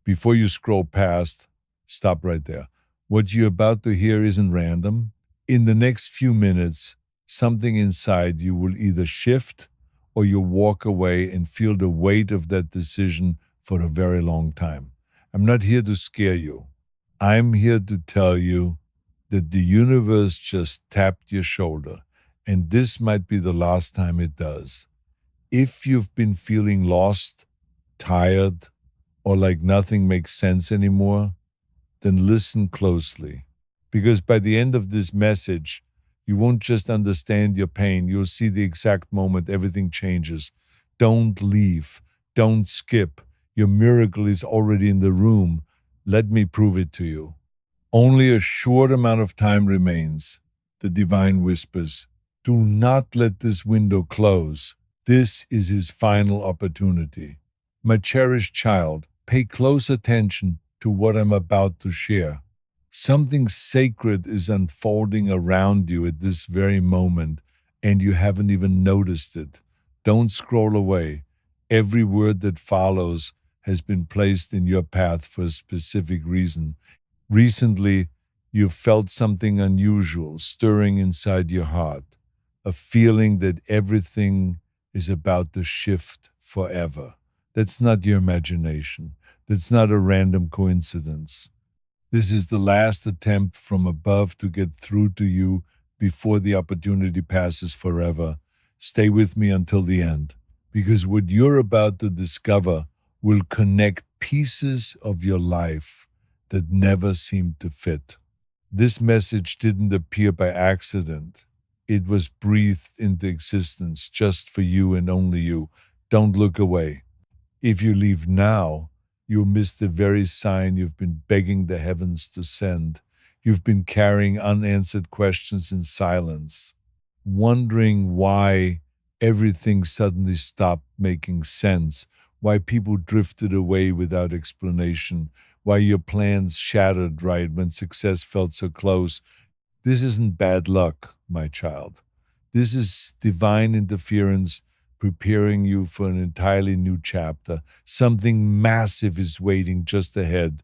Before you scroll past, stop right there. What you're about to hear isn't random. In the next few minutes, something inside you will either shift or you'll walk away and feel the weight of that decision for a very long time. I'm not here to scare you. I'm here to tell you that the universe just tapped your shoulder, and this might be the last time it does. If you've been feeling lost, tired, or like nothing makes sense anymore, then listen closely. Because by the end of this message, you won't just understand your pain, you'll see the exact moment everything changes. Don't leave. Don't skip. Your miracle is already in the room. Let me prove it to you. Only a short amount of time remains, the divine whispers. Do not let this window close. This is his final opportunity. My cherished child, pay close attention to what I'm about to share. Something sacred is unfolding around you at this very moment, and you haven't even noticed it. Don't scroll away. Every word that follows has been placed in your path for a specific reason. Recently, you've felt something unusual stirring inside your heart, a feeling that everything is about to shift forever. That's not your imagination. That's not a random coincidence. This is the last attempt from above to get through to you before the opportunity passes forever. Stay with me until the end, because what you're about to discover will connect pieces of your life that never seemed to fit. This message didn't appear by accident. It was breathed into existence just for you and only you. Don't look away. If you leave now, you'll miss the very sign you've been begging the heavens to send. You've been carrying unanswered questions in silence, wondering why everything suddenly stopped making sense, why people drifted away without explanation, why your plans shattered right when success felt so close. This isn't bad luck, my child. This is divine interference preparing you for an entirely new chapter. Something massive is waiting just ahead.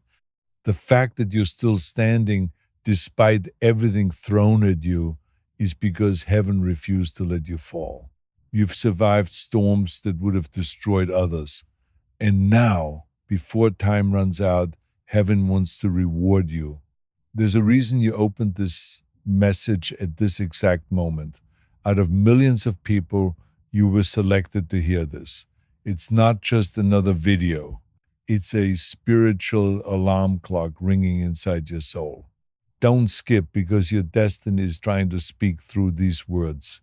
The fact that you're still standing despite everything thrown at you is because heaven refused to let you fall. You've survived storms that would have destroyed others. And now, before time runs out, heaven wants to reward you. There's a reason you opened this message at this exact moment. Out of millions of people, you were selected to hear this. It's not just another video. It's a spiritual alarm clock ringing inside your soul. Don't skip, because your destiny is trying to speak through these words.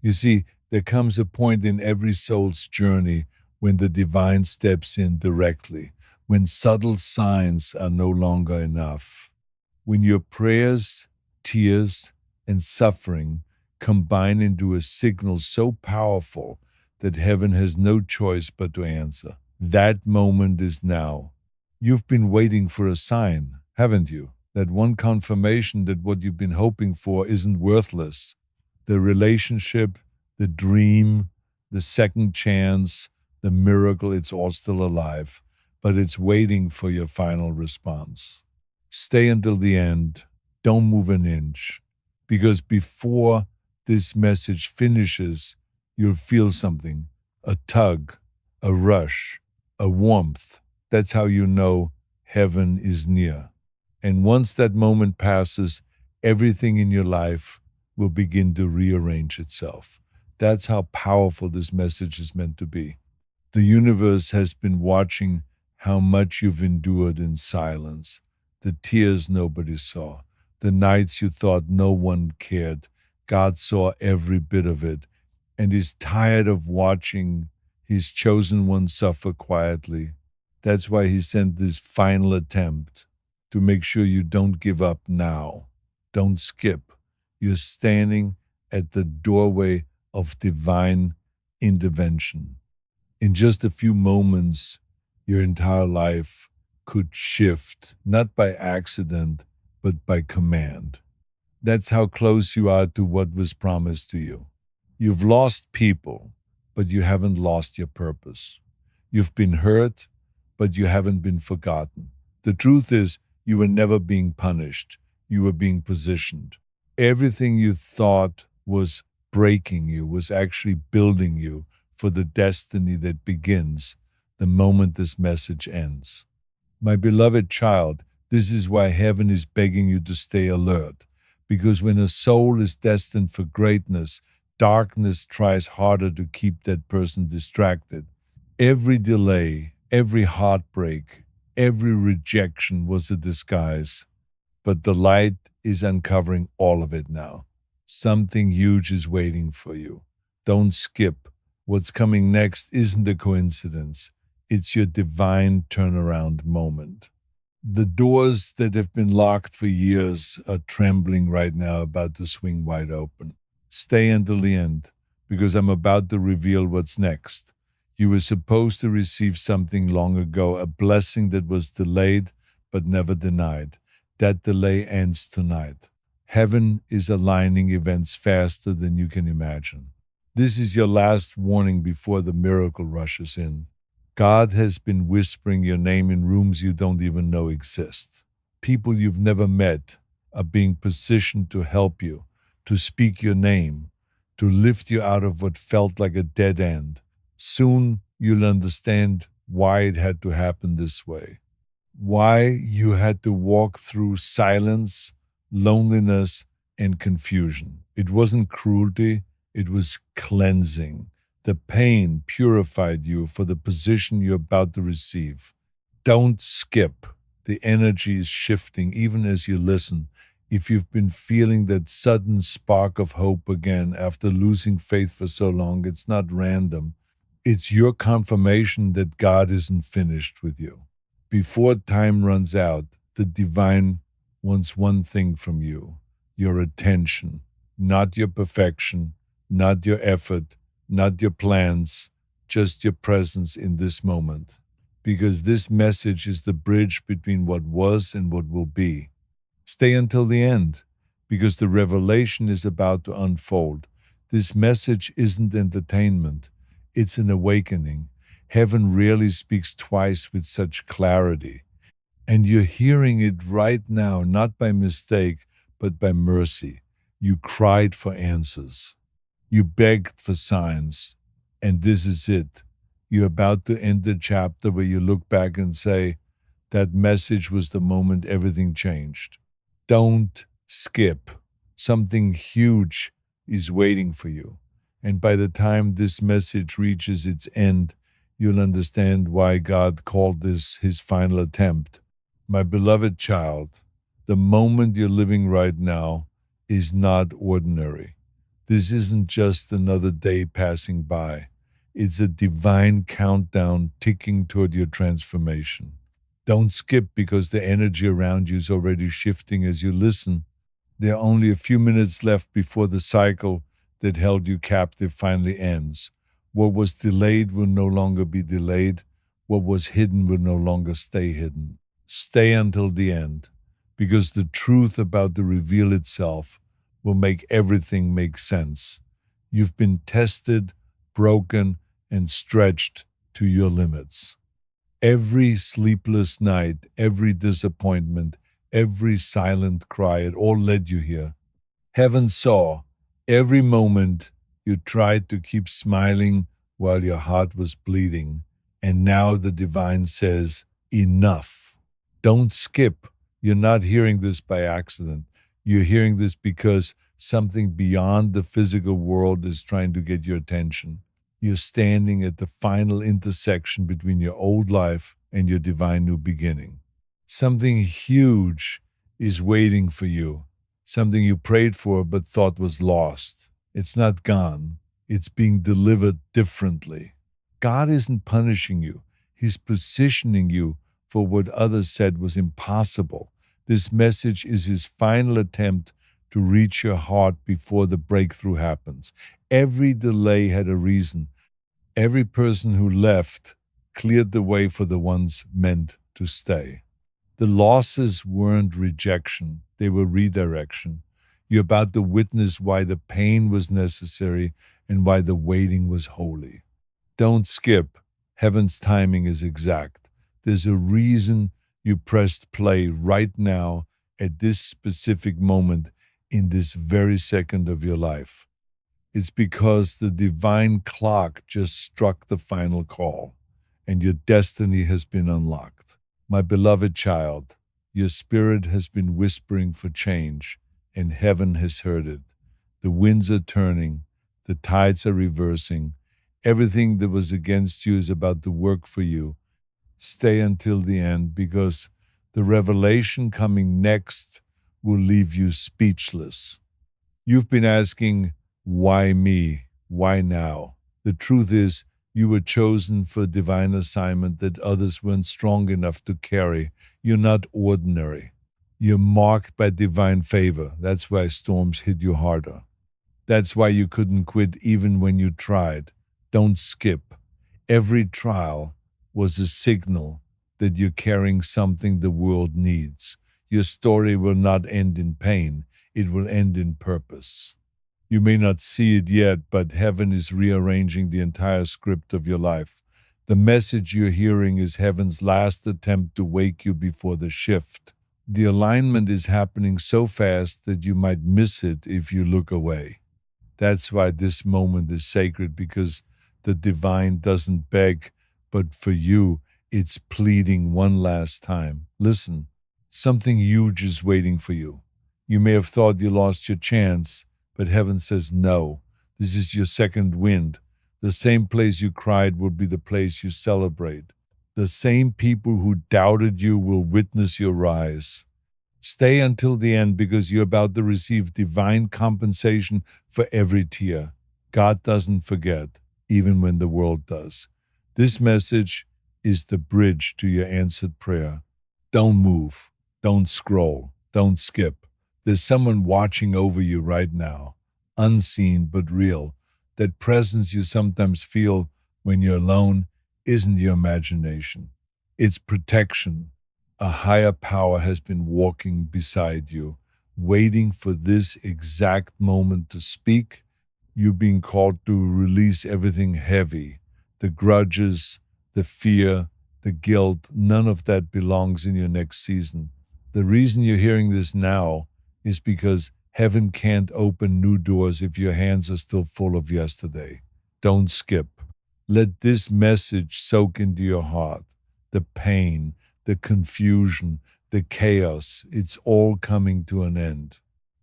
You see, there comes a point in every soul's journey when the divine steps in directly, when subtle signs are no longer enough, when your prayers, tears, and suffering combine into a signal so powerful that heaven has no choice but to answer. That moment is now. You've been waiting for a sign, haven't you? That one confirmation that what you've been hoping for isn't worthless. The relationship, the dream, the second chance, the miracle, it's all still alive, but it's waiting for your final response. Stay until the end. Don't move an inch, because before this message finishes, you'll feel something, a tug, a rush, a warmth. That's how you know heaven is near. And once that moment passes, everything in your life will begin to rearrange itself. That's how powerful this message is meant to be. The universe has been watching how much you've endured in silence, the tears nobody saw, the nights you thought no one cared. God saw every bit of it, and is tired of watching his chosen one suffer quietly. That's why he sent this final attempt, to make sure you don't give up now. Don't skip. You're standing at the doorway of divine intervention. In just a few moments, your entire life could shift, not by accident, but by command. That's how close you are to what was promised to you. You've lost people, but you haven't lost your purpose. You've been hurt, but you haven't been forgotten. The truth is, you were never being punished. You were being positioned. Everything you thought was breaking you was actually building you for the destiny that begins the moment this message ends. My beloved child, this is why heaven is begging you to stay alert. Because when a soul is destined for greatness, darkness tries harder to keep that person distracted. Every delay, every heartbreak, every rejection was a disguise. But the light is uncovering all of it now. Something huge is waiting for you. Don't skip. What's coming next isn't a coincidence. It's your divine turnaround moment. The doors that have been locked for years are trembling right now, about to swing wide open. Stay until the end, because I'm about to reveal what's next. You were supposed to receive something long ago, a blessing that was delayed but never denied. That delay ends tonight. Heaven is aligning events faster than you can imagine. This is your last warning before the miracle rushes in. God has been whispering your name in rooms you don't even know exist. People you've never met are being positioned to help you, to speak your name, to lift you out of what felt like a dead end. Soon you'll understand why it had to happen this way, why you had to walk through silence, loneliness, and confusion. It wasn't cruelty, it was cleansing. The pain purified you for the position you're about to receive. Don't skip. The energy is shifting even as you listen. If you've been feeling that sudden spark of hope again after losing faith for so long, it's not random. It's your confirmation that God isn't finished with you. Before time runs out, the divine wants one thing from you: your attention, not your perfection, not your effort, not your plans, just your presence in this moment. Because this message is the bridge between what was and what will be. Stay until the end, because the revelation is about to unfold. This message isn't entertainment, it's an awakening. Heaven rarely speaks twice with such clarity. And you're hearing it right now, not by mistake, but by mercy. You cried for answers. You begged for signs, and this is it. You're about to end a chapter where you look back and say, that message was the moment everything changed. Don't skip. Something huge is waiting for you. And by the time this message reaches its end, you'll understand why God called this his final attempt. My beloved child, the moment you're living right now is not ordinary. This isn't just another day passing by. It's a divine countdown ticking toward your transformation. Don't skip, because the energy around you is already shifting as you listen. There are only a few minutes left before the cycle that held you captive finally ends. What was delayed will no longer be delayed. What was hidden will no longer stay hidden. Stay until the end, because the truth about to reveal itself will make everything make sense. You've been tested, broken, and stretched to your limits. Every sleepless night, every disappointment, every silent cry, it all led you here. Heaven saw every moment you tried to keep smiling while your heart was bleeding. And now the divine says, enough. Don't skip. You're not hearing this by accident. You're hearing this because something beyond the physical world is trying to get your attention. You're standing at the final intersection between your old life and your divine new beginning. Something huge is waiting for you. Something you prayed for but thought was lost. It's not gone. It's being delivered differently. God isn't punishing you. He's positioning you for what others said was impossible. This message is his final attempt to reach your heart before the breakthrough happens. Every delay had a reason. Every person who left cleared the way for the ones meant to stay. The losses weren't rejection, they were redirection. You're about to witness why the pain was necessary and why the waiting was holy. Don't skip. Heaven's timing is exact. There's a reason you pressed play right now at this specific moment in this very second of your life. It's because the divine clock just struck the final call and your destiny has been unlocked. My beloved child, your spirit has been whispering for change and heaven has heard it. The winds are turning, the tides are reversing. Everything that was against you is about to work for you. Stay until the end because the revelation coming next will leave you speechless. You've been asking, why me? Why now? The truth is, you were chosen for a divine assignment that others weren't strong enough to carry. You're not ordinary. You're marked by divine favor. That's why storms hit you harder. That's why you couldn't quit even when you tried. Don't skip. Every trial was a signal that you're carrying something the world needs. Your story will not end in pain. It will end in purpose. You may not see it yet, but heaven is rearranging the entire script of your life. The message you're hearing is heaven's last attempt to wake you before the shift. The alignment is happening so fast that you might miss it if you look away. That's why this moment is sacred, because the divine doesn't beg, but for you, it's pleading one last time. Listen, something huge is waiting for you. You may have thought you lost your chance, but heaven says no. This is your second wind. The same place you cried will be the place you celebrate. The same people who doubted you will witness your rise. Stay until the end because you're about to receive divine compensation for every tear. God doesn't forget, even when the world does. This message is the bridge to your answered prayer. Don't move. Don't scroll. Don't skip. There's someone watching over you right now, unseen but real. That presence you sometimes feel when you're alone isn't your imagination. It's protection. A higher power has been walking beside you, waiting for this exact moment to speak. You're being called to release everything heavy, the grudges, the fear, the guilt. None of that belongs in your next season. The reason you're hearing this now is because heaven can't open new doors if your hands are still full of yesterday. Don't skip. Let this message soak into your heart. The pain, the confusion, the chaos, it's all coming to an end.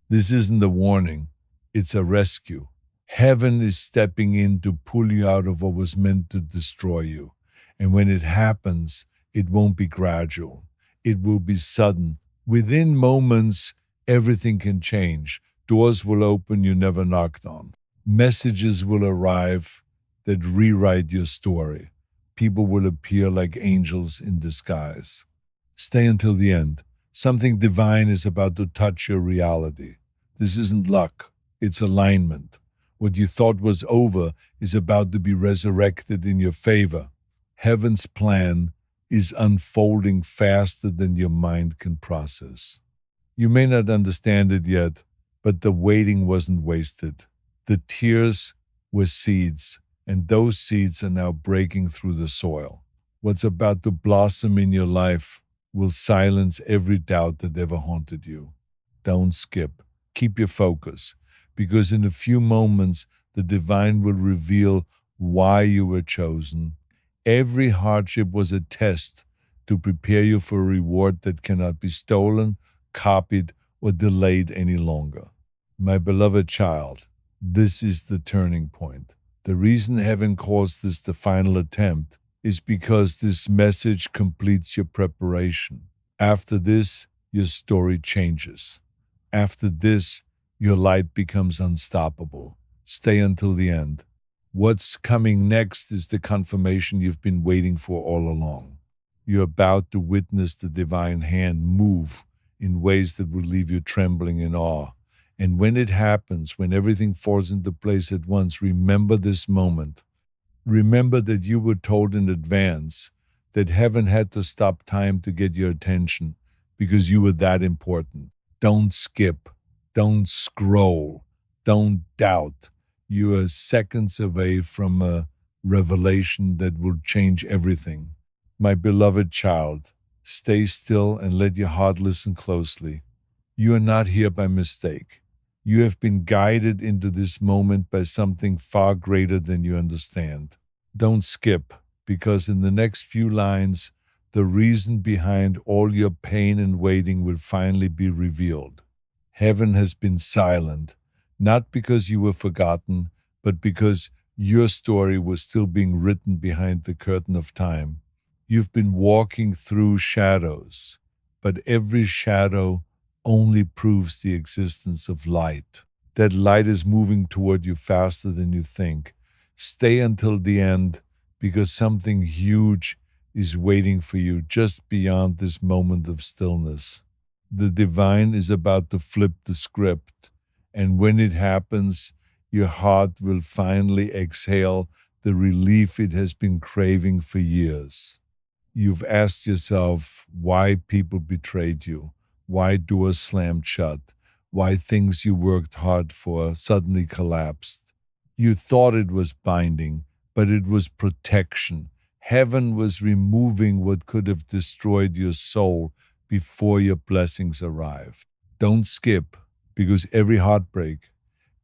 This isn't a warning, it's a rescue. Heaven is stepping in to pull you out of what was meant to destroy you. And when it happens, it won't be gradual. It will be sudden. Within moments, everything can change. Doors will open you never knocked on. Messages will arrive that rewrite your story. People will appear like angels in disguise. Stay until the end. Something divine is about to touch your reality. This isn't luck, it's alignment. What you thought was over is about to be resurrected in your favor. Heaven's plan is unfolding faster than your mind can process. You may not understand it yet, but the waiting wasn't wasted. The tears were seeds, and those seeds are now breaking through the soil. What's about to blossom in your life will silence every doubt that ever haunted you. Don't skip. Keep your focus, because in a few moments, the divine will reveal why you were chosen. Every hardship was a test to prepare you for a reward that cannot be stolen, copied, or delayed any longer. My beloved child, this is the turning point. The reason heaven calls this the final attempt is because this message completes your preparation. After this, your story changes. After this, your light becomes unstoppable. Stay until the end. What's coming next is the confirmation you've been waiting for all along. You're about to witness the divine hand move in ways that will leave you trembling in awe. And when it happens, when everything falls into place at once, remember this moment. Remember that you were told in advance that heaven had to stop time to get your attention because you were that important. Don't skip. Don't scroll. Don't doubt. You are seconds away from a revelation that will change everything. My beloved child, stay still and let your heart listen closely. You are not here by mistake. You have been guided into this moment by something far greater than you understand. Don't skip, because in the next few lines, the reason behind all your pain and waiting will finally be revealed. Heaven has been silent, not because you were forgotten, but because your story was still being written behind the curtain of time. You've been walking through shadows, but every shadow only proves the existence of light. That light is moving toward you faster than you think. Stay until the end, because something huge is waiting for you just beyond this moment of stillness. The divine is about to flip the script, and when it happens, your heart will finally exhale the relief it has been craving for years. You've asked yourself why people betrayed you, why doors slammed shut, why things you worked hard for suddenly collapsed. You thought it was binding, but it was protection. Heaven was removing what could have destroyed your soul before your blessings arrived. Don't skip, because every heartbreak,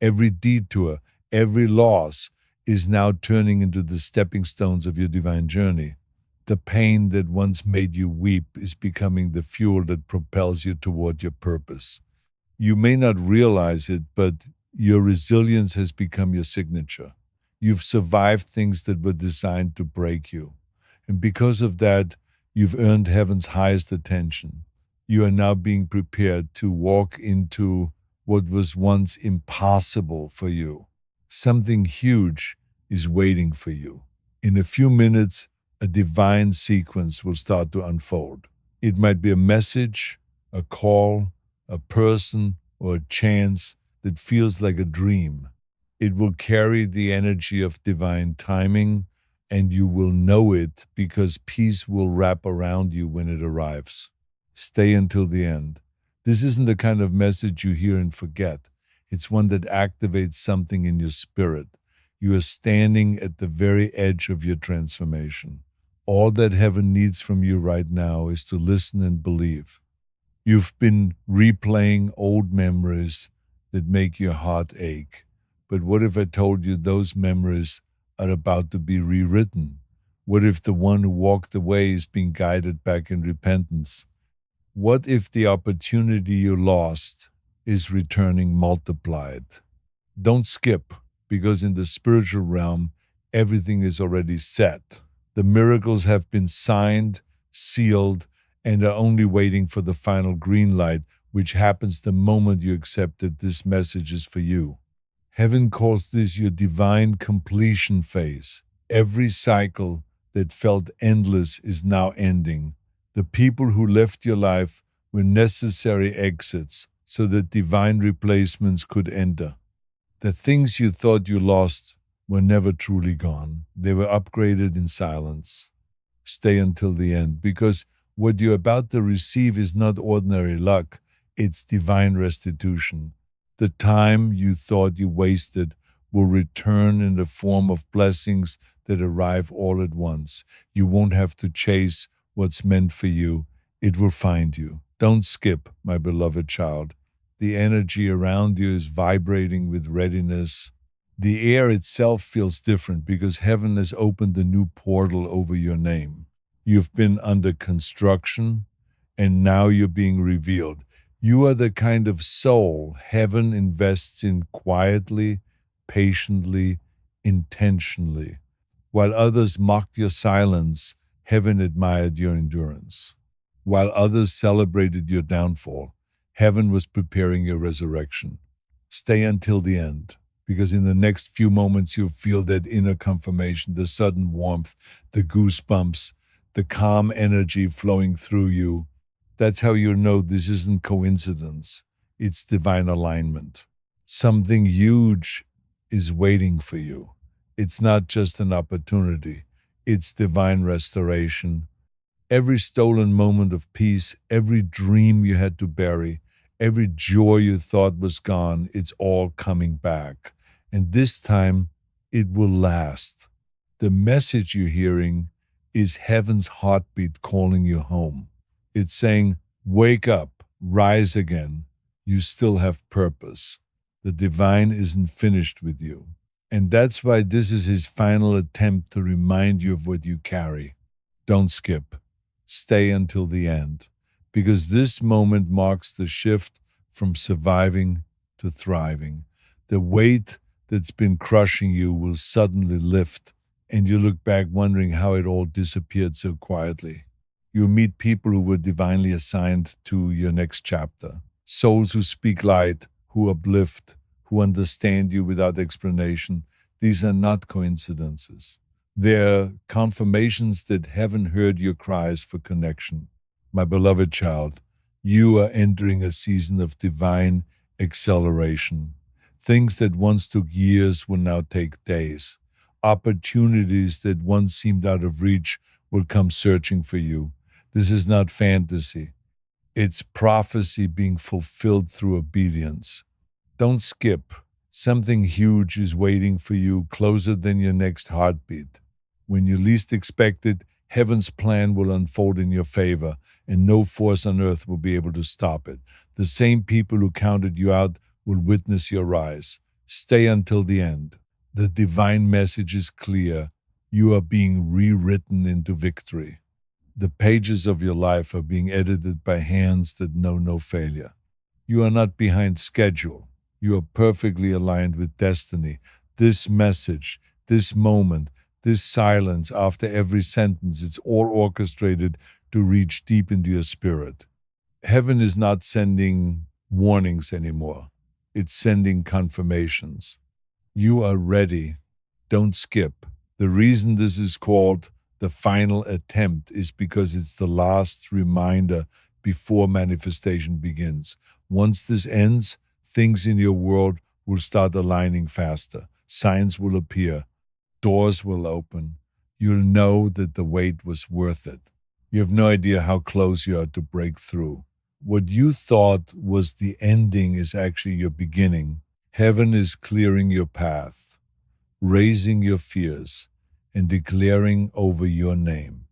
every detour, every loss is now turning into the stepping stones of your divine journey. The pain that once made you weep is becoming the fuel that propels you toward your purpose. You may not realize it, but your resilience has become your signature. You've survived things that were designed to break you. And because of that, you've earned heaven's highest attention. You are now being prepared to walk into what was once impossible for you. Something huge is waiting for you. In a few minutes, a divine sequence will start to unfold. It might be a message, a call, a person, or a chance that feels like a dream. It will carry the energy of divine timing, and you will know it because peace will wrap around you when it arrives. Stay until the end. This isn't the kind of message you hear and forget. It's one that activates something in your spirit. You are standing at the very edge of your transformation. All that heaven needs from you right now is to listen and believe. You've been replaying old memories that make your heart ache. But what if I told you those memories are about to be rewritten? What if the one who walked away is being guided back in repentance? What if the opportunity you lost is returning multiplied? Don't skip, because in the spiritual realm, everything is already set. The miracles have been signed, sealed, and are only waiting for the final green light, which happens the moment you accept that this message is for you. Heaven calls this your divine completion phase. Every cycle that felt endless is now ending. The people who left your life were necessary exits so that divine replacements could enter. The things you thought you lost were never truly gone. They were upgraded in silence. Stay until the end, because what you're about to receive is not ordinary luck, it's divine restitution. The time you thought you wasted will return in the form of blessings that arrive all at once. You won't have to chase what's meant for you. It will find you. Don't skip, my beloved child. The energy around you is vibrating with readiness. The air itself feels different because heaven has opened a new portal over your name. You've been under construction, and now you're being revealed. You are the kind of soul heaven invests in quietly, patiently, intentionally. While others mocked your silence, heaven admired your endurance. While others celebrated your downfall, heaven was preparing your resurrection. Stay until the end, because in the next few moments you'll feel that inner confirmation, the sudden warmth, the goosebumps, the calm energy flowing through you. That's how you'll know this isn't coincidence. It's divine alignment. Something huge is waiting for you. It's not just an opportunity. It's divine restoration. Every stolen moment of peace, every dream you had to bury, every joy you thought was gone, it's all coming back. And this time, it will last. The message you're hearing is heaven's heartbeat calling you home. It's saying, wake up, rise again. You still have purpose. The divine isn't finished with you. And that's why this is his final attempt to remind you of what you carry. Don't skip. Stay until the end. Because this moment marks the shift from surviving to thriving. The weight that's been crushing you will suddenly lift, and you look back wondering how it all disappeared so quietly. You'll meet people who were divinely assigned to your next chapter. Souls who speak light, who uplift, who understand you without explanation. These are not coincidences. They're confirmations that heaven heard your cries for connection. My beloved child, you are entering a season of divine acceleration. Things that once took years will now take days. Opportunities that once seemed out of reach will come searching for you. This is not fantasy. It's prophecy being fulfilled through obedience. Don't skip. Something huge is waiting for you, closer than your next heartbeat. When you least expect it, heaven's plan will unfold in your favor, and no force on earth will be able to stop it. The same people who counted you out will witness your rise. Stay until the end. The divine message is clear. You are being rewritten into victory. The pages of your life are being edited by hands that know no failure. You are not behind schedule. You are perfectly aligned with destiny. This message, this moment, this silence after every sentence, it's all orchestrated to reach deep into your spirit. Heaven is not sending warnings anymore. It's sending confirmations. You are ready. Don't skip. The reason this is called the final attempt is because it's the last reminder before manifestation begins. Once this ends, things in your world will start aligning faster. Signs will appear. Doors will open. You'll know that the wait was worth it. You have no idea how close you are to break through. What you thought was the ending is actually your beginning. Heaven is clearing your path, raising your fears, and declaring over your name.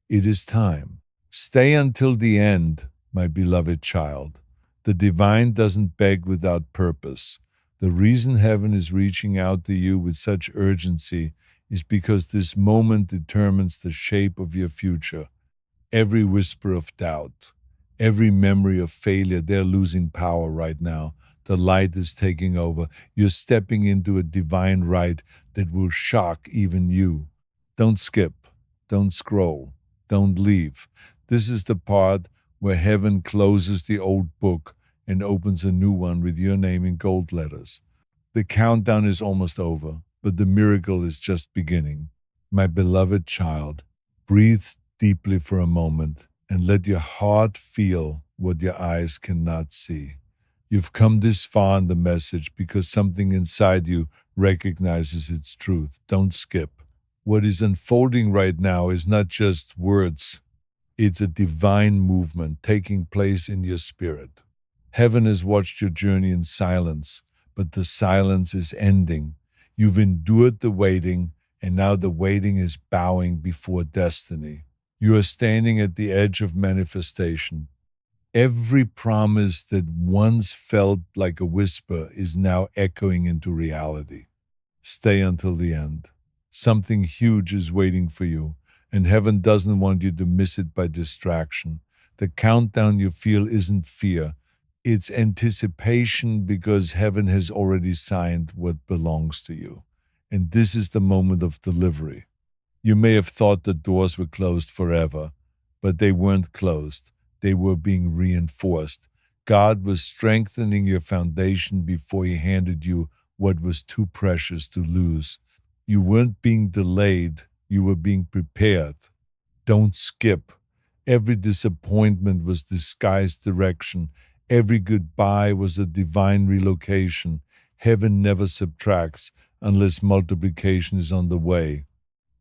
It is time. Stay until the end, my beloved child. The divine doesn't beg without purpose. The reason heaven is reaching out to you with such urgency is because this moment determines the shape of your future. Every whisper of doubt, every memory of failure, they're losing power right now. The light is taking over. You're stepping into a divine right that will shock even you. Don't skip. Don't scroll. Don't leave. This is the part where heaven closes the old book and opens a new one with your name in gold letters. The countdown is almost over, but the miracle is just beginning. My beloved child, breathe deeply for a moment and let your heart feel what your eyes cannot see. You've come this far in the message because something inside you recognizes its truth. Don't skip. What is unfolding right now is not just words. It's a divine movement taking place in your spirit. Heaven has watched your journey in silence, but the silence is ending. You've endured the waiting, and now the waiting is bowing before destiny. You are standing at the edge of manifestation. Every promise that once felt like a whisper is now echoing into reality. Stay until the end. Something huge is waiting for you, and heaven doesn't want you to miss it by distraction. The countdown you feel isn't fear. It's anticipation because heaven has already signed what belongs to you. And this is the moment of delivery. You may have thought the doors were closed forever, but they weren't closed. They were being reinforced. God was strengthening your foundation before he handed you what was too precious to lose. You weren't being delayed. You were being prepared. Don't skip. Every disappointment was disguised direction. Every goodbye was a divine relocation. Heaven never subtracts unless multiplication is on the way.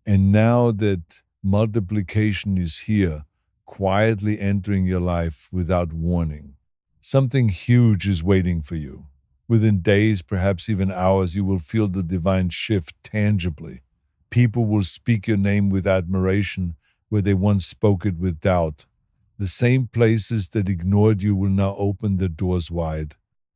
And now that multiplication is here, quietly entering your life without warning, something huge is waiting for you. Within days, perhaps even hours, you will feel the divine shift tangibly. People will speak your name with admiration, where they once spoke it with doubt. The same places that ignored you will now open their doors wide.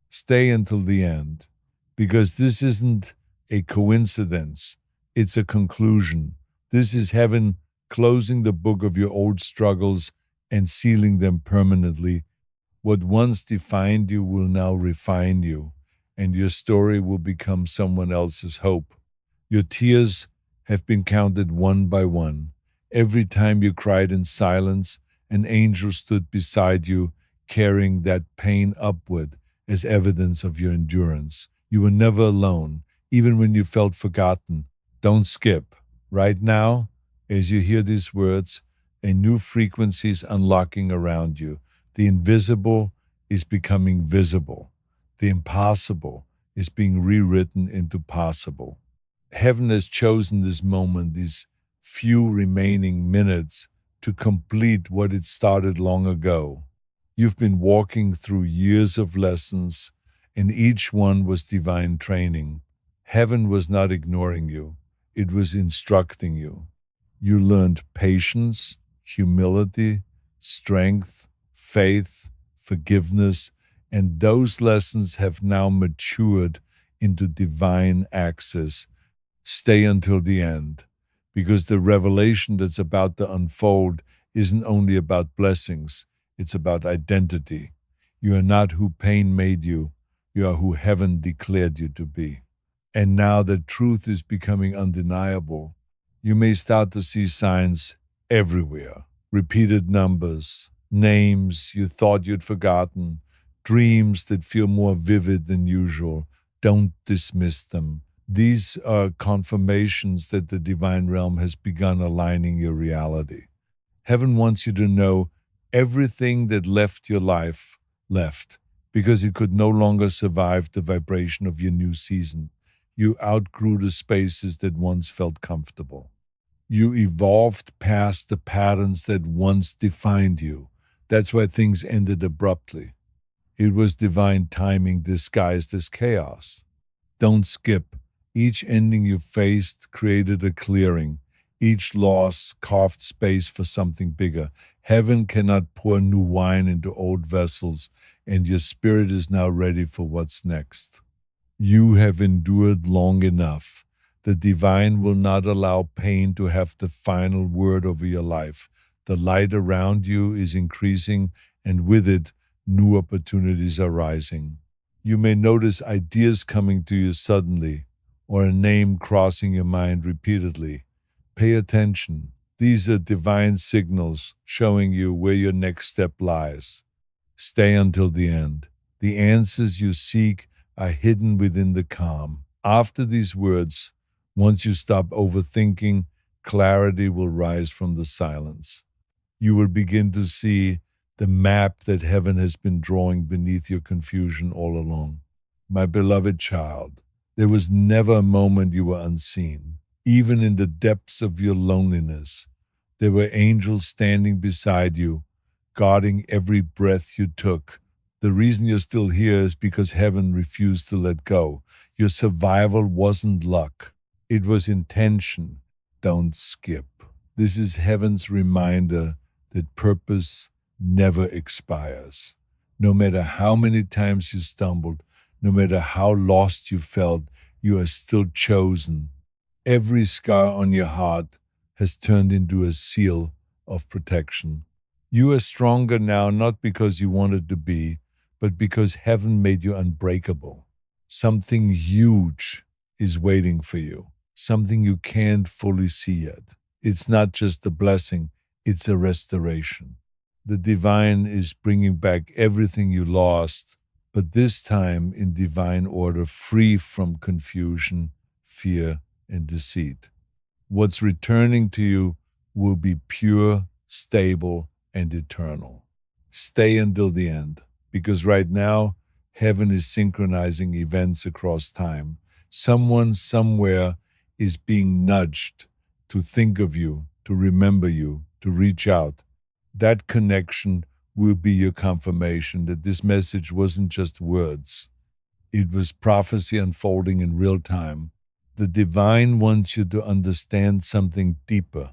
Stay until the end, because this isn't a coincidence, it's a conclusion. This is heaven closing the book of your old struggles and sealing them permanently. What once defined you will now refine you, and your story will become someone else's hope. Your tears have been counted one by one. Every time you cried in silence, an angel stood beside you, carrying that pain upward as evidence of your endurance. You were never alone, even when you felt forgotten. Don't skip. Right now, as you hear these words, a new frequency is unlocking around you. The invisible is becoming visible. The impossible is being rewritten into possible. Heaven has chosen this moment, these few remaining minutes, to complete what it started long ago. You've been walking through years of lessons, and each one was divine training. Heaven was not ignoring you, it was instructing you. You learned patience, humility, strength, faith, forgiveness, and those lessons have now matured into divine access. Stay until the end, because the revelation that's about to unfold isn't only about blessings, it's about identity. You are not who pain made you, you are who heaven declared you to be. And now that truth is becoming undeniable, you may start to see signs everywhere. Repeated numbers, names you thought you'd forgotten, dreams that feel more vivid than usual. Don't dismiss them. These are confirmations that the divine realm has begun aligning your reality. Heaven wants you to know everything that left your life left, because it could no longer survive the vibration of your new season. You outgrew the spaces that once felt comfortable. You evolved past the patterns that once defined you. That's why things ended abruptly. It was divine timing disguised as chaos. Don't skip. Each ending you faced created a clearing. Each loss carved space for something bigger. Heaven cannot pour new wine into old vessels, and your spirit is now ready for what's next. You have endured long enough. The divine will not allow pain to have the final word over your life. The light around you is increasing, and with it, new opportunities are rising. You may notice ideas coming to you suddenly, or a name crossing your mind repeatedly. Pay attention. These are divine signals showing you where your next step lies. Stay until the end. The answers you seek are hidden within the calm. After these words, once you stop overthinking, clarity will rise from the silence. You will begin to see the map that heaven has been drawing beneath your confusion all along. My beloved child, there was never a moment you were unseen. Even in the depths of your loneliness, there were angels standing beside you, guarding every breath you took. The reason you're still here is because heaven refused to let go. Your survival wasn't luck. It was intention. Don't skip. This is heaven's reminder that purpose never expires. No matter how many times you stumbled, no matter how lost you felt, you are still chosen. Every scar on your heart has turned into a seal of protection. You are stronger now not because you wanted to be, but because heaven made you unbreakable. Something huge is waiting for you, something you can't fully see yet. It's not just a blessing, it's a restoration. The divine is bringing back everything you lost, but this time in divine order, free from confusion, fear, and deceit. What's returning to you will be pure, stable, and eternal. Stay until the end, because right now, heaven is synchronizing events across time. Someone somewhere is being nudged to think of you, to remember you, to reach out. That connection will be your confirmation that this message wasn't just words. It was prophecy unfolding in real time. The divine wants you to understand something deeper.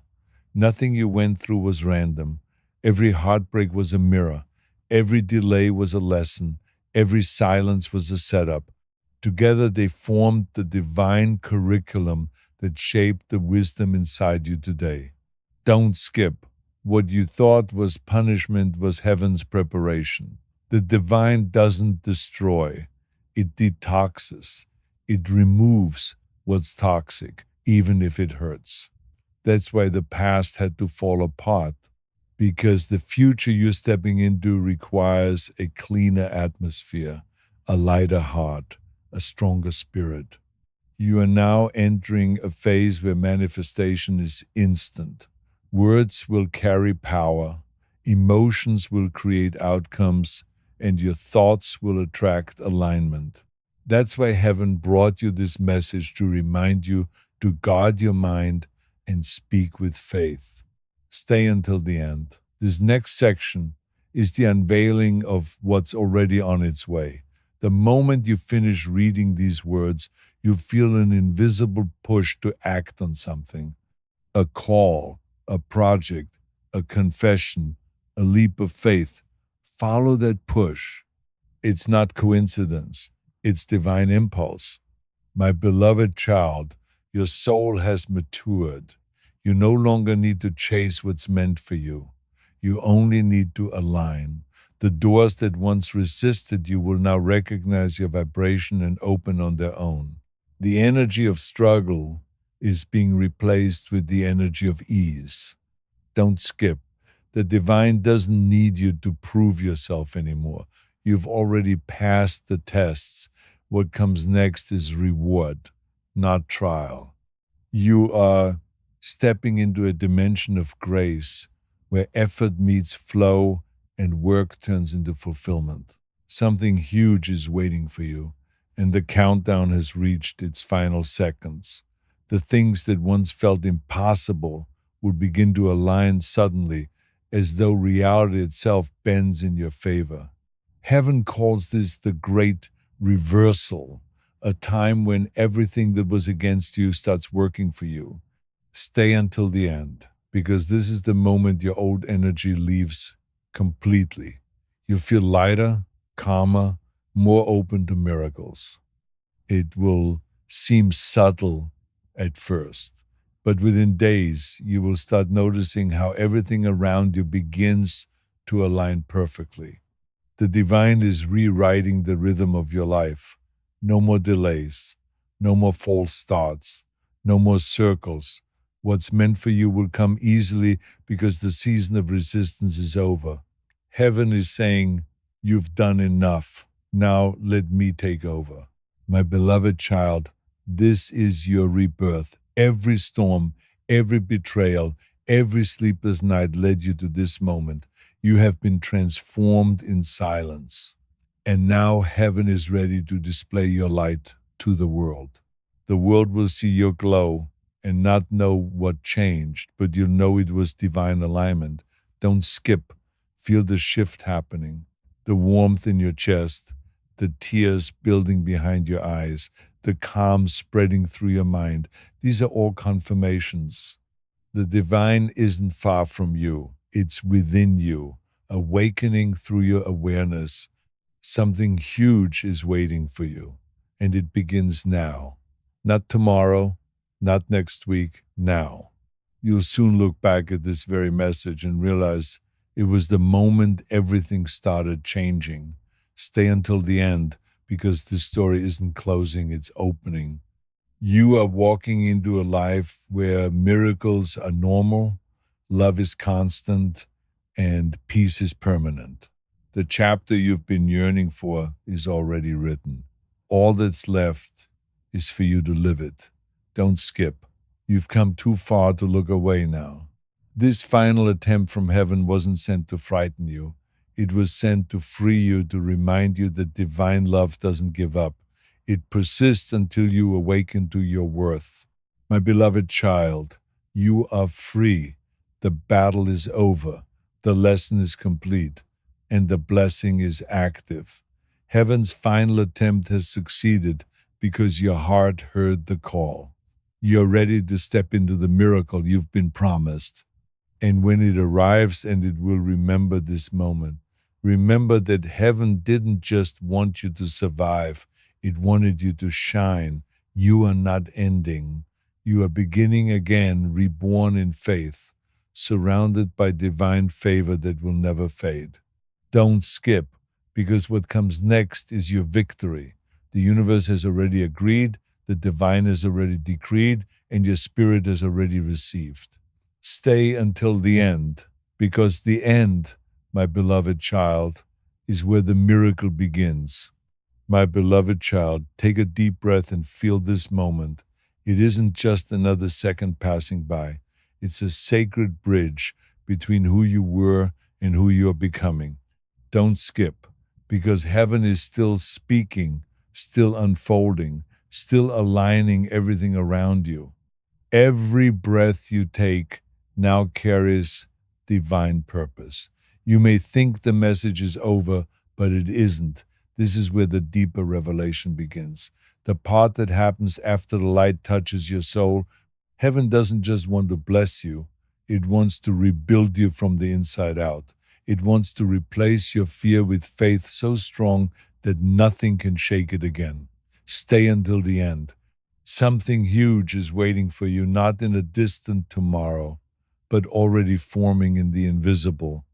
Nothing you went through was random. Every heartbreak was a mirror. Every delay was a lesson. Every silence was a setup. Together they formed the divine curriculum that shaped the wisdom inside you today. Don't skip. What you thought was punishment was heaven's preparation. The divine doesn't destroy, it detoxes. It removes what's toxic, even if it hurts. That's why the past had to fall apart, because the future you're stepping into requires a cleaner atmosphere, a lighter heart, a stronger spirit. You are now entering a phase where manifestation is instant. Words will carry power, emotions will create outcomes, and your thoughts will attract alignment. That's why heaven brought you this message to remind you to guard your mind and speak with faith. Stay until the end. This next section is the unveiling of what's already on its way. The moment you finish reading these words, you feel an invisible push to act on something. A call, a project, a confession, a leap of faith. Follow that push. It's not coincidence, it's divine impulse. My beloved child, your soul has matured. You no longer need to chase what's meant for you. You only need to align. The doors that once resisted you will now recognize your vibration and open on their own. The energy of struggle is being replaced with the energy of ease. Don't skip. The divine doesn't need you to prove yourself anymore. You've already passed the tests. What comes next is reward, not trial. You are stepping into a dimension of grace where effort meets flow and work turns into fulfillment. Something huge is waiting for you, and the countdown has reached its final seconds. The things that once felt impossible will begin to align suddenly, as though reality itself bends in your favor. Heaven calls this the great reversal, a time when everything that was against you starts working for you. Stay until the end, because this is the moment your old energy leaves completely. You'll feel lighter, calmer, more open to miracles. It will seem subtle at first, but within days you will start noticing how everything around you begins to align perfectly. The divine is rewriting the rhythm of your life. No more delays, no more false starts, no more circles. What's meant for you will come easily because the season of resistance is over. Heaven is saying, you've done enough. Now let me take over. My beloved child, this is your rebirth. Every storm, every betrayal, every sleepless night led you to this moment. You have been transformed in silence. And now heaven is ready to display your light to the world. The world will see your glow and not know what changed, but you'll know it was divine alignment. Don't skip. Feel the shift happening, the warmth in your chest, the tears building behind your eyes, the calm spreading through your mind. These are all confirmations. The divine isn't far from you. It's within you, awakening through your awareness. Something huge is waiting for you, and it begins now. Not tomorrow, not next week, now. You'll soon look back at this very message and realize it was the moment everything started changing. Stay until the end, because this story isn't closing, it's opening. You are walking into a life where miracles are normal, love is constant, and peace is permanent. The chapter you've been yearning for is already written. All that's left is for you to live it. Don't skip. You've come too far to look away now. This final attempt from heaven wasn't sent to frighten you. It was sent to free you, to remind you that divine love doesn't give up. It persists until you awaken to your worth. My beloved child, you are free. The battle is over. The lesson is complete. And the blessing is active. Heaven's final attempt has succeeded because your heart heard the call. You're ready to step into the miracle you've been promised. And when it arrives, and it will remember this moment, remember that heaven didn't just want you to survive, it wanted you to shine. You are not ending. You are beginning again, reborn in faith, surrounded by divine favor that will never fade. Don't skip, because what comes next is your victory. The universe has already agreed, the divine has already decreed, and your spirit has already received. Stay until the end, because the end, my beloved child, is where the miracle begins. My beloved child, take a deep breath and feel this moment. It isn't just another second passing by. It's a sacred bridge between who you were and who you are becoming. Don't skip, because heaven is still speaking, still unfolding, still aligning everything around you. Every breath you take now carries divine purpose. You may think the message is over, but it isn't. This is where the deeper revelation begins. The part that happens after the light touches your soul. Heaven doesn't just want to bless you, it wants to rebuild you from the inside out. It wants to replace your fear with faith so strong that nothing can shake it again. Stay until the end. Something huge is waiting for you, not in a distant tomorrow, but already forming in the invisible.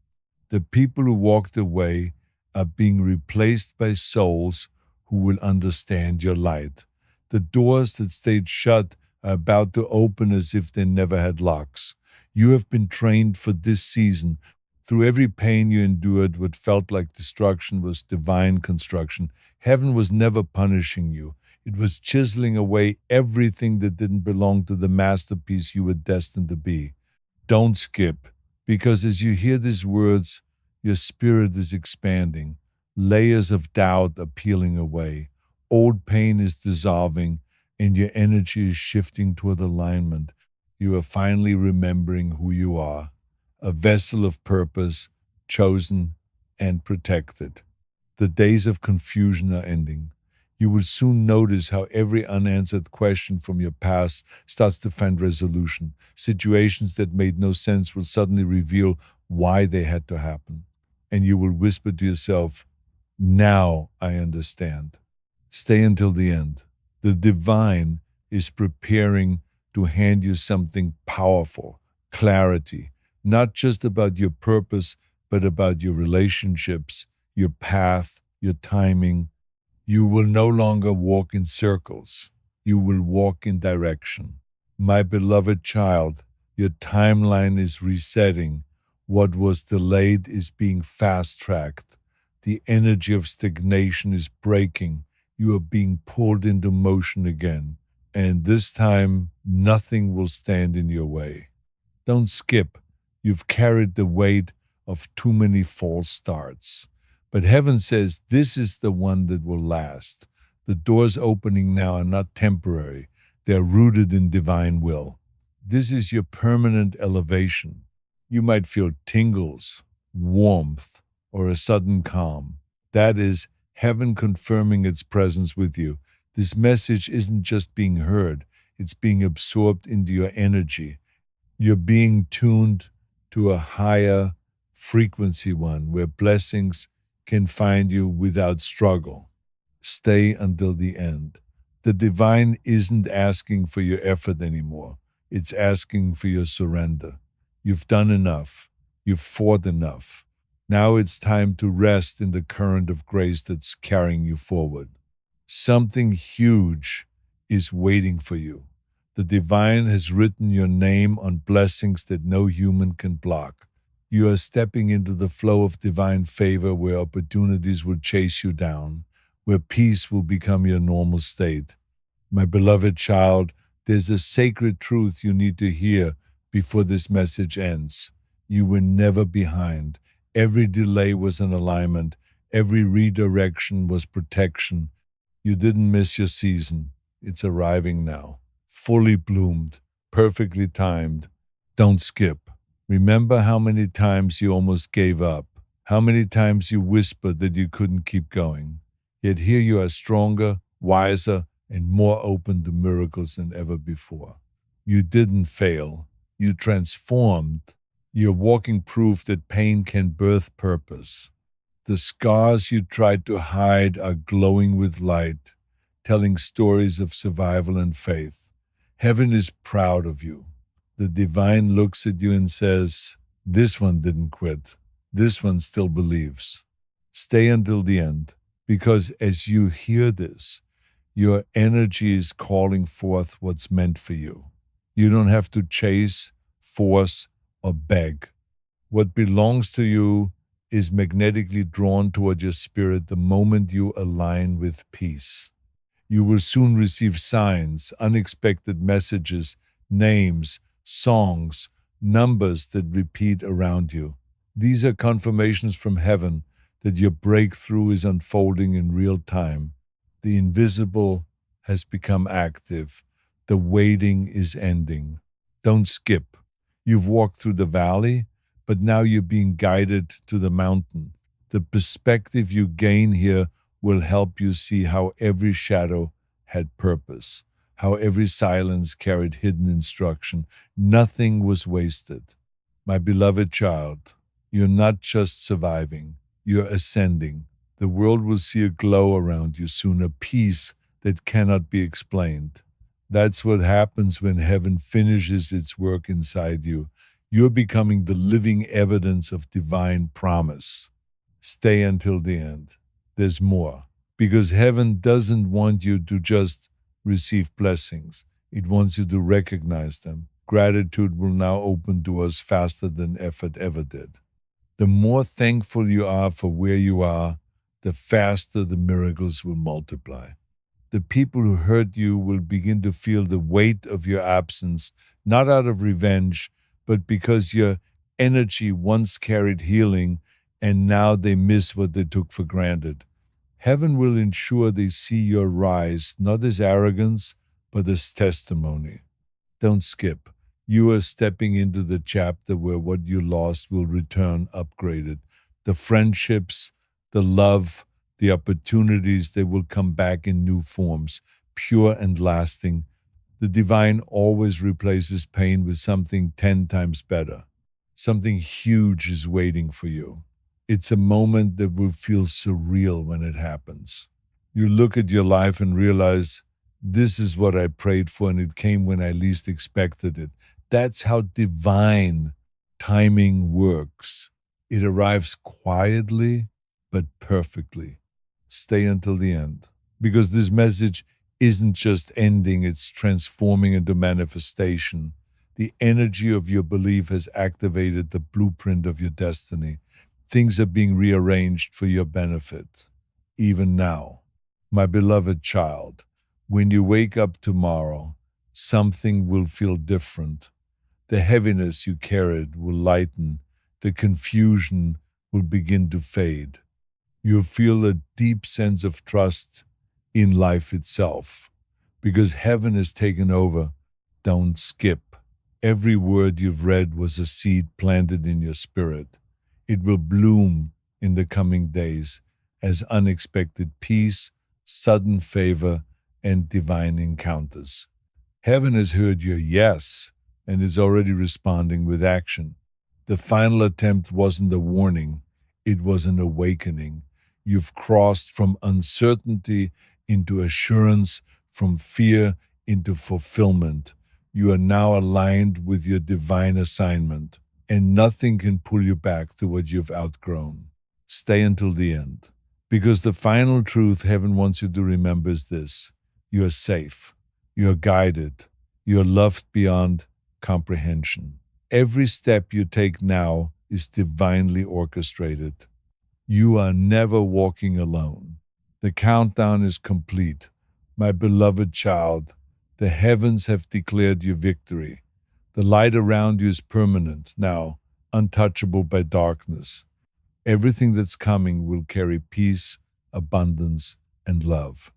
The people who walked away are being replaced by souls who will understand your light. The doors that stayed shut are about to open as if they never had locks. You have been trained for this season. Through every pain you endured, what felt like destruction was divine construction. Heaven was never punishing you. It was chiseling away everything that didn't belong to the masterpiece you were destined to be. Don't skip, because as you hear these words, your spirit is expanding. Layers of doubt are peeling away. Old pain is dissolving, and your energy is shifting toward alignment. You are finally remembering who you are, a vessel of purpose, chosen and protected. The days of confusion are ending. You will soon notice how every unanswered question from your past starts to find resolution. Situations that made no sense will suddenly reveal why they had to happen. And you will whisper to yourself, "Now I understand." Stay until the end. The divine is preparing to hand you something powerful, clarity, not just about your purpose, but about your relationships, your path, your timing. You will no longer walk in circles. You will walk in direction. My beloved child, your timeline is resetting. What was delayed is being fast-tracked. The energy of stagnation is breaking. You are being pulled into motion again. And this time, nothing will stand in your way. Don't skip. You've carried the weight of too many false starts. But heaven says this is the one that will last. The doors opening now are not temporary. They're rooted in divine will. This is your permanent elevation. You might feel tingles, warmth, or a sudden calm. That is heaven confirming its presence with you. This message isn't just being heard, it's being absorbed into your energy. You're being tuned to a higher frequency one where blessings can find you without struggle. Stay until the end. The divine isn't asking for your effort anymore. It's asking for your surrender. You've done enough. You've fought enough. Now it's time to rest in the current of grace that's carrying you forward. Something huge is waiting for you. The divine has written your name on blessings that no human can block. You are stepping into the flow of divine favor where opportunities will chase you down, where peace will become your normal state. My beloved child, there's a sacred truth you need to hear before this message ends. You were never behind. Every delay was an alignment. Every redirection was protection. You didn't miss your season. It's arriving now. Fully bloomed, perfectly timed. Don't skip. Remember how many times you almost gave up, how many times you whispered that you couldn't keep going. Yet here you are stronger, wiser, and more open to miracles than ever before. You didn't fail. You transformed. You're walking proof that pain can birth purpose. The scars you tried to hide are glowing with light, telling stories of survival and faith. Heaven is proud of you. The divine looks at you and says, "This one didn't quit. This one still believes." Stay until the end, because as you hear this, your energy is calling forth what's meant for you. You don't have to chase, force, or beg. What belongs to you is magnetically drawn toward your spirit the moment you align with peace. You will soon receive signs, unexpected messages, names, songs, numbers that repeat around you. These are confirmations from heaven that your breakthrough is unfolding in real time. The invisible has become active. The waiting is ending. Don't skip. You've walked through the valley, but now you're being guided to the mountain. The perspective you gain here will help you see how every shadow had purpose, how every silence carried hidden instruction. Nothing was wasted. My beloved child, you're not just surviving, you're ascending. The world will see a glow around you soon, a peace that cannot be explained. That's what happens when heaven finishes its work inside you. You're becoming the living evidence of divine promise. Stay until the end. There's more. Because heaven doesn't want you to just receive blessings. It wants you to recognize them. Gratitude will now open doors faster than effort ever did. The more thankful you are for where you are, the faster the miracles will multiply. The people who hurt you will begin to feel the weight of your absence, not out of revenge, but because your energy once carried healing and now they miss what they took for granted. Heaven will ensure they see your rise not as arrogance, but as testimony. Don't skip. You are stepping into the chapter where what you lost will return upgraded. The friendships, the love, the opportunities, they will come back in new forms, pure and lasting. The divine always replaces pain with something 10 times better. Something huge is waiting for you. It's a moment that will feel surreal when it happens. You look at your life and realize, this is what I prayed for, and it came when I least expected it. That's how divine timing works. It arrives quietly, but perfectly. Stay until the end, because this message isn't just ending, it's transforming into manifestation. The energy of your belief has activated the blueprint of your destiny. Things are being rearranged for your benefit, even now. My beloved child, when you wake up tomorrow, something will feel different. The heaviness you carried will lighten. The confusion will begin to fade. You'll feel a deep sense of trust in life itself, because heaven has taken over. Don't skip. Every word you've read was a seed planted in your spirit. It will bloom in the coming days as unexpected peace, sudden favor, and divine encounters. Heaven has heard your yes and is already responding with action. The final attempt wasn't a warning, it was an awakening. You've crossed from uncertainty into assurance, from fear into fulfillment. You are now aligned with your divine assignment, and nothing can pull you back to what you've outgrown. Stay until the end, because the final truth heaven wants you to remember is this: you are safe, you are guided, you are loved beyond comprehension. Every step you take now is divinely orchestrated. You are never walking alone. The countdown is complete. My beloved child, the heavens have declared your victory. The light around you is permanent, now untouchable by darkness. Everything that's coming will carry peace, abundance, and love.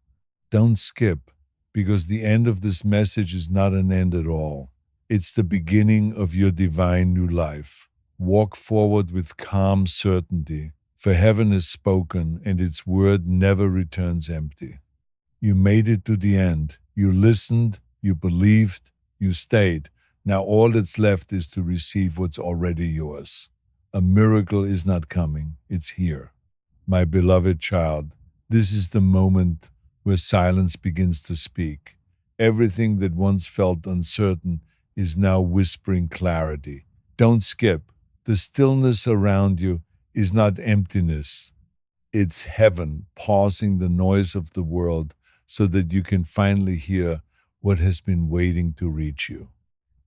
Don't skip, because the end of this message is not an end at all. It's the beginning of your divine new life. Walk forward with calm certainty, for heaven has spoken and its word never returns empty. You made it to the end. You listened, you believed, you stayed. Now all that's left is to receive what's already yours. A miracle is not coming, it's here. My beloved child, this is the moment where silence begins to speak. Everything that once felt uncertain is now whispering clarity. Don't skip. The stillness around you is not emptiness. It's heaven pausing the noise of the world so that you can finally hear what has been waiting to reach you.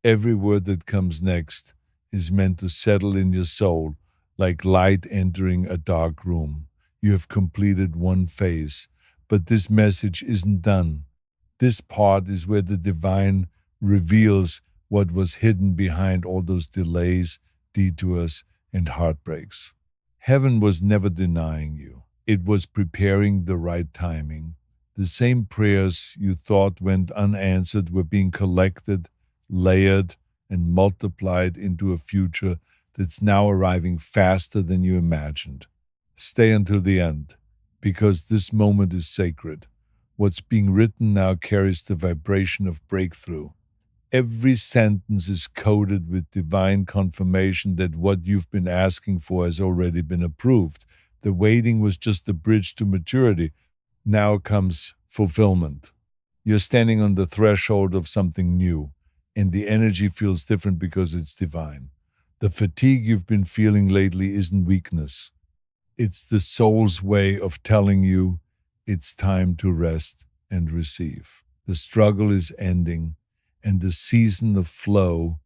Every word that comes next is meant to settle in your soul like light entering a dark room. You have completed one phase, but this message isn't done. This part is where the divine reveals what was hidden behind all those delays, detours, and heartbreaks. Heaven was never denying you. It was preparing the right timing. The same prayers you thought went unanswered were being collected, layered, and multiplied into a future that's now arriving faster than you imagined. Stay until the end, because this moment is sacred. What's being written now carries the vibration of breakthrough. Every sentence is coded with divine confirmation that what you've been asking for has already been approved. The waiting was just a bridge to maturity. Now comes fulfillment. You're standing on the threshold of something new, and the energy feels different because it's divine. The fatigue you've been feeling lately isn't weakness. It's the soul's way of telling you it's time to rest and receive. The struggle is ending, and the season of flow